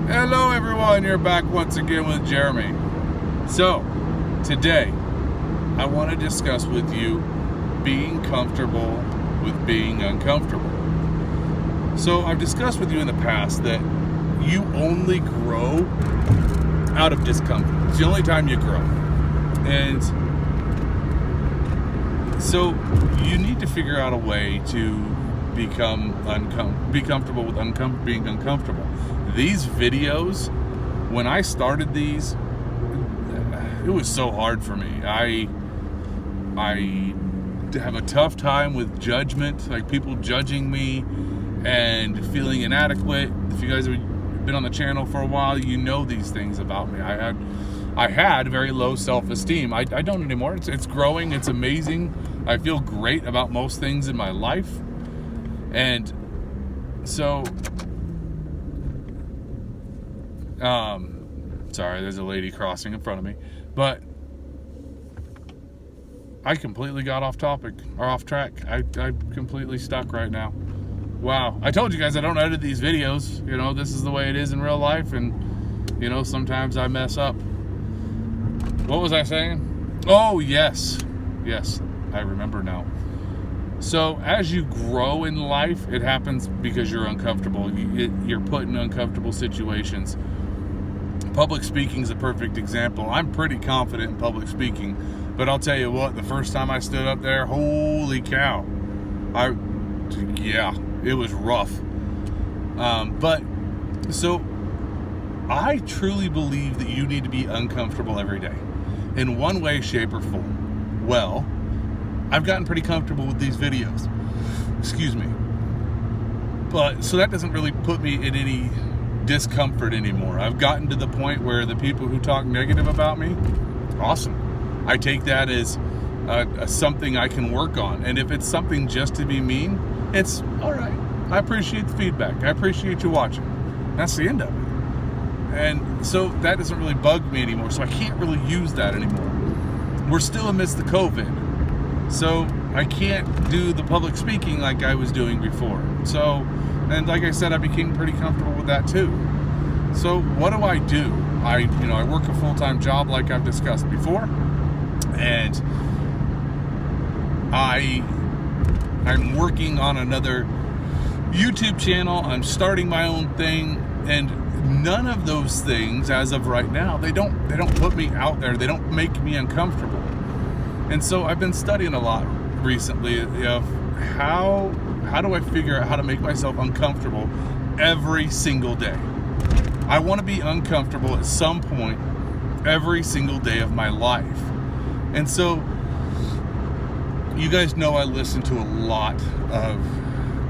Hello everyone, you're back once again with Jeremy. So, today, I want to discuss with you being comfortable with being uncomfortable. So, I've discussed with you in the past that you only grow out of discomfort. It's the only time you grow. And so, you need to figure out a way to be comfortable with being uncomfortable. These videos, when I started these, it was so hard for me. I have a tough time with judgment, like people judging me and feeling inadequate. If you guys have been on the channel for a while, you know these things about me. I had very low self-esteem. I don't anymore. It's growing. It's amazing. I feel great about most things in my life. And so, sorry, there's a lady crossing in front of me, but I completely got off topic, or off track. I'm completely stuck right now. Wow. I told you guys I don't edit these videos. You know, this is the way it is in real life, and, you know, sometimes I mess up. What was I saying? Oh, yes. Yes, I remember now. So as you grow in life, it happens because you're uncomfortable. You're put in uncomfortable situations. Public speaking is a perfect example. I'm pretty confident in public speaking, but I'll tell you what, the first time I stood up there, holy cow. It was rough. But so I truly believe that you need to be uncomfortable every day in one way, shape, or form. Well, I've gotten pretty comfortable with these videos. Excuse me. But so that doesn't really put me in any discomfort anymore. I've gotten to the point where the people who talk negative about me, awesome. I take that as something I can work on. And if it's something just to be mean, it's all right. I appreciate the feedback. I appreciate you watching. That's the end of it. And so that doesn't really bug me anymore. So I can't really use that anymore. We're still amidst the COVID. So I can't do the public speaking like I was doing before. So, and like I said, I became pretty comfortable with that too. So what do? I work a full-time job like I've discussed before, and I'm working on another YouTube channel. I'm starting my own thing, and none of those things, as of right now, they don't put me out there. They don't make me uncomfortable. And so I've been studying a lot recently of how do I figure out how to make myself uncomfortable every single day. I want to be uncomfortable at some point every single day of my life. And so you guys know I listen to a lot of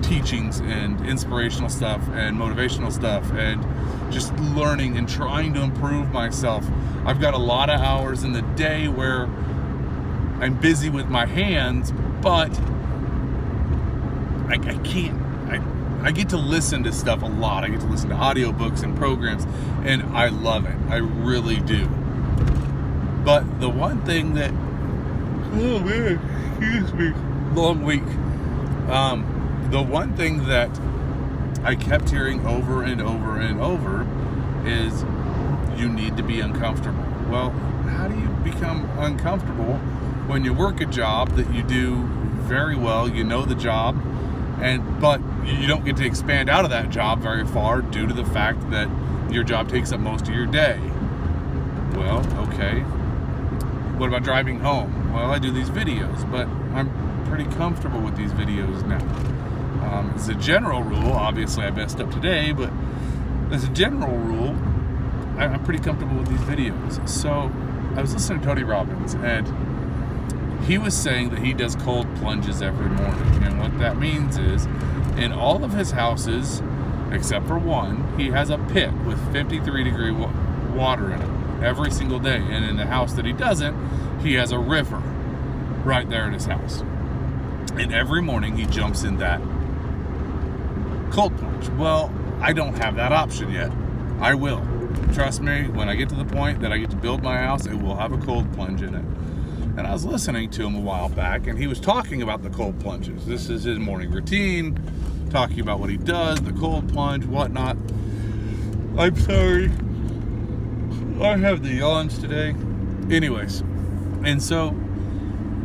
teachings and inspirational stuff and motivational stuff and just learning and trying to improve myself. I've got a lot of hours in the day where I'm busy with my hands, but I can't. I get to listen to stuff a lot. I get to listen to audiobooks and programs, and I love it. I really do. But the one thing that, oh man, excuse me, long week. The one thing that I kept hearing over and over and over is you need to be uncomfortable. Well, how do you become uncomfortable when you work a job that you do very well, you know the job, but you don't get to expand out of that job very far due to the fact that your job takes up most of your day? Well, okay. What about driving home? Well, I do these videos, but I'm pretty comfortable with these videos now. As a general rule, obviously I messed up today, but as a general rule, I'm pretty comfortable with these videos. So I was listening to Tony Robbins, and he was saying that he does cold plunges every morning. And what that means is, in all of his houses, except for one, he has a pit with 53-degree water in it every single day. And in the house that he doesn't, he has a river right there in his house. And every morning he jumps in that cold plunge. Well, I don't have that option yet. I will. Trust me, when I get to the point that I get to build my house, it will have a cold plunge in it. And I was listening to him a while back, and he was talking about the cold plunges. This is his morning routine, talking about what he does, the cold plunge, whatnot. I'm sorry. I have the yawns today. Anyways, and so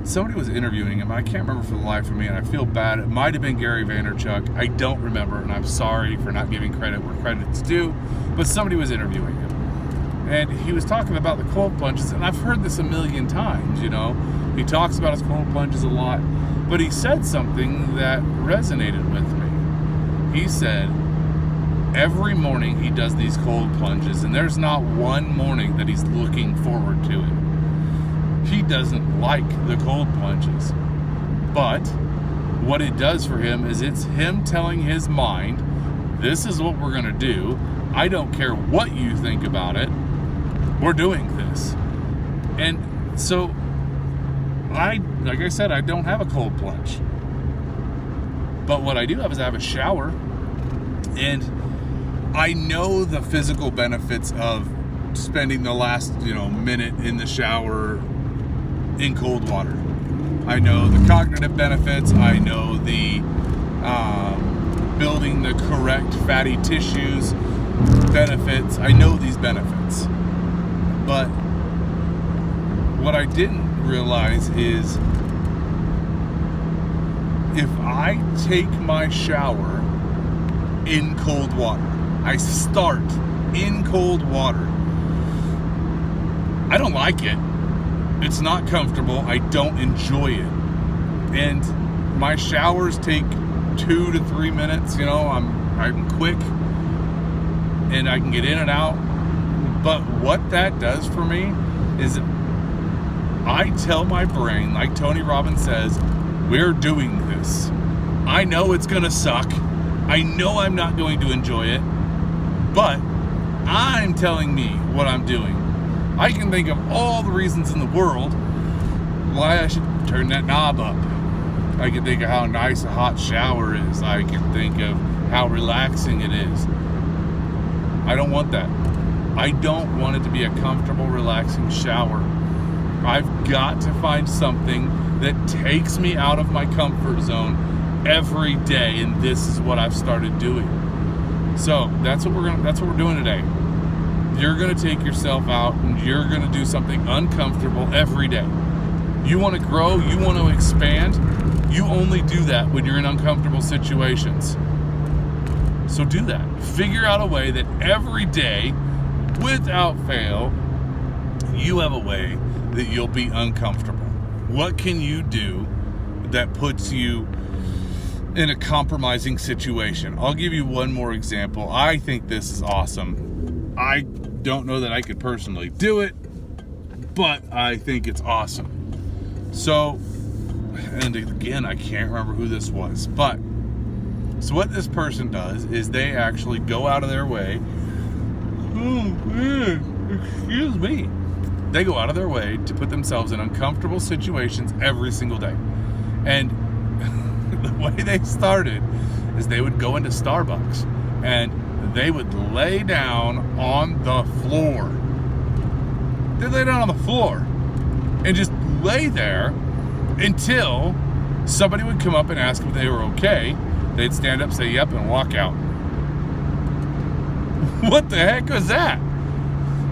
somebody was interviewing him. I can't remember for the life of me, and I feel bad. It might have been Gary Vaynerchuk. I don't remember, and I'm sorry for not giving credit where credit's due, but somebody was interviewing him. And he was talking about the cold plunges, and I've heard this a million times, you know. He talks about his cold plunges a lot, but he said something that resonated with me. He said, every morning he does these cold plunges, and there's not one morning that he's looking forward to it. He doesn't like the cold plunges. But what it does for him is it's him telling his mind, this is what we're going to do. I don't care what you think about it. We're doing this. And so, like I said, I don't have a cold plunge. But what I do have is I have a shower. And I know the physical benefits of spending the last, minute in the shower in cold water. I know the cognitive benefits. I know the building the correct fatty tissues benefits. I know these benefits. But what I didn't realize is if I take my shower in cold water, I start in cold water, I don't like it. It's not comfortable. I don't enjoy it. And my showers take 2 to 3 minutes. I'm quick and I can get in and out. But what that does for me is I tell my brain, like Tony Robbins says, we're doing this. I know it's going to suck. I know I'm not going to enjoy it. But I'm telling me what I'm doing. I can think of all the reasons in the world why I should turn that knob up. I can think of how nice a hot shower is. I can think of how relaxing it is. I don't want that. I don't want it to be a comfortable, relaxing shower. I've got to find something that takes me out of my comfort zone every day, and this is what I've started doing. So that's what we're doing today. You're gonna take yourself out and you're gonna do something uncomfortable every day. You want to grow, you want to expand, you only do that when you're in uncomfortable situations. So do that. Figure out a way that every day, without fail, you have a way that you'll be uncomfortable. What can you do that puts you in a compromising situation? I'll give you one more example. I think this is awesome. I don't know that I could personally do it, but I think it's awesome. So, and again, I can't remember who this was, but so what this person does is they actually go out of their way. Excuse me. They go out of their way to put themselves in uncomfortable situations every single day. And the way they started is they would go into Starbucks and they would lay down on the floor. They'd lay down on the floor and just lay there until somebody would come up and ask if they were okay. They'd stand up, say yep, and walk out. What the heck was that?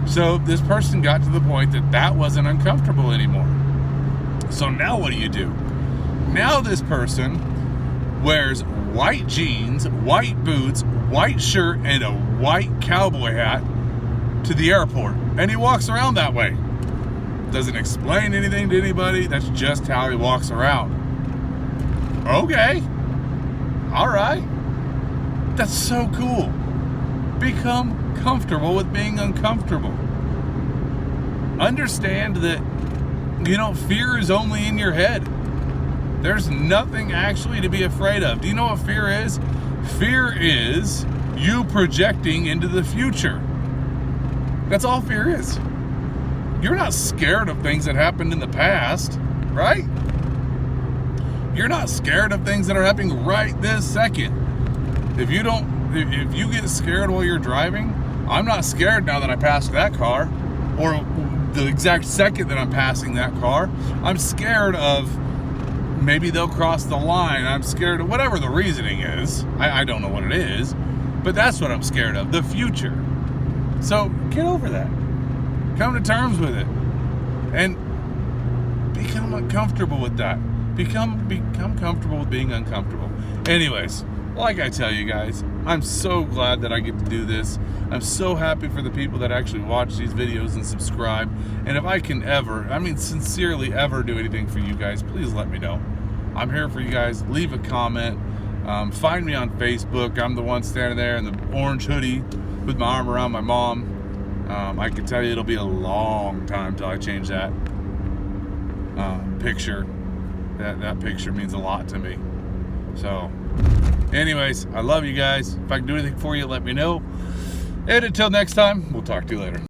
So this person got to the point that that wasn't uncomfortable anymore. So now what do? Now this person wears white jeans, white boots, white shirt, and a white cowboy hat to the airport. And he walks around that way. Doesn't explain anything to anybody. That's just how he walks around. Okay. All right. That's so cool. Become comfortable with being uncomfortable. Understand that, fear is only in your head. There's nothing actually to be afraid of. Do you know what fear is? Fear is you projecting into the future. That's all fear is. You're not scared of things that happened in the past, right? You're not scared of things that are happening right this second. If you get scared while you're driving, I'm not scared now that I passed that car, or the exact second that I'm passing that car. I'm scared of maybe they'll cross the line. I'm scared of whatever the reasoning is. I don't know what it is, but that's what I'm scared of, the future. So get over that. Come to terms with it. And become uncomfortable with that. Become comfortable with being uncomfortable. Anyways, like I tell you guys, I'm so glad that I get to do this. I'm so happy for the people that actually watch these videos and subscribe. And if I can ever, sincerely ever do anything for you guys, please let me know. I'm here for you guys. Leave a comment. Find me on Facebook. I'm the one standing there in the orange hoodie with my arm around my mom. I can tell you it'll be a long time till I change that picture. That picture means a lot to me. So, anyways, I love you guys. If I can do anything for you, let me know. And until next time, we'll talk to you later.